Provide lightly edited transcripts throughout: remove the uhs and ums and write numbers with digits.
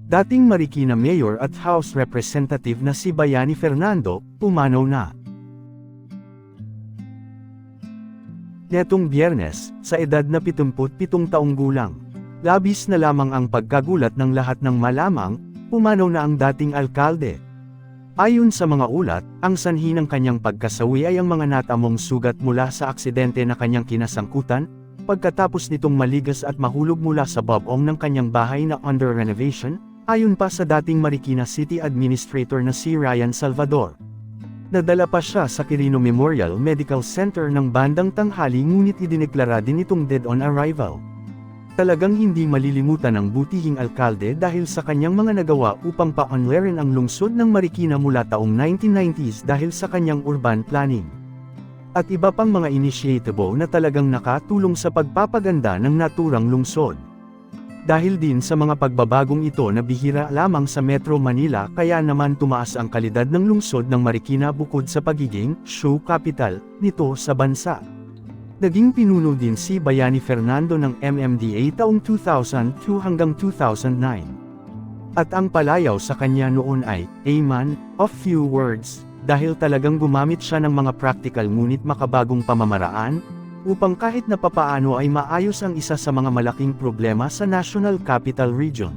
Dating Marikina Mayor at House Representative na si Bayani Fernando, pumanaw na. Netong Biyernes, sa edad na 77 taong gulang. Labis na lamang ang pagkagulat ng lahat ng malamang, pumanaw na ang dating alkalde. Ayon sa mga ulat, ang sanhi ng kanyang pagkasawi ay ang mga natamong sugat mula sa aksidente na kanyang kinasangkutan, pagkatapos nitong maligas at mahulog mula sa bubong ng kanyang bahay na under renovation, ayon pa sa dating Marikina City Administrator na si Ryan Salvador. Nadala pa siya sa Quirino Memorial Medical Center ng bandang tanghali ngunit idineklara din itong dead on arrival. Talagang hindi malilimutan ang butihing alkalde dahil sa kanyang mga nagawa upang pa-unlarin ang lungsod ng Marikina mula taong 1990s dahil sa kanyang urban planning. At iba pang mga initiative na talagang nakatulong sa pagpapaganda ng naturang lungsod. Dahil din sa mga pagbabagong ito na bihira lamang sa Metro Manila kaya naman tumaas ang kalidad ng lungsod ng Marikina bukod sa pagiging show capital nito sa bansa. Naging pinuno din si Bayani Fernando ng MMDA taong 2002 hanggang 2009. At ang palayaw sa kanya noon ay, a man of few words, dahil talagang gumamit siya ng mga practical ngunit makabagong pamamaraan, upang kahit na papaano ay maayos ang isa sa mga malaking problema sa National Capital Region.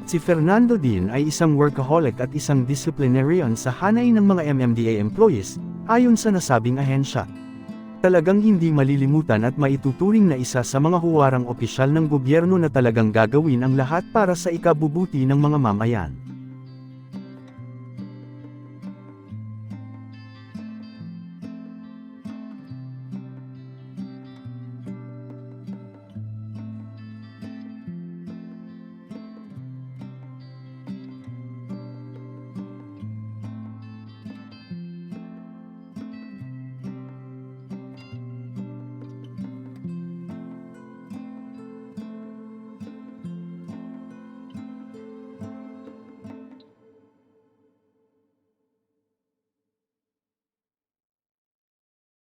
Si Fernando din ay isang workaholic at isang disciplinarian sa hanay ng mga MMDA employees, ayon sa nasabing ahensya. Talagang hindi malilimutan at maituturing na isa sa mga huwarang opisyal ng gobyerno na talagang gagawin ang lahat para sa ikabubuti ng mga mamayan.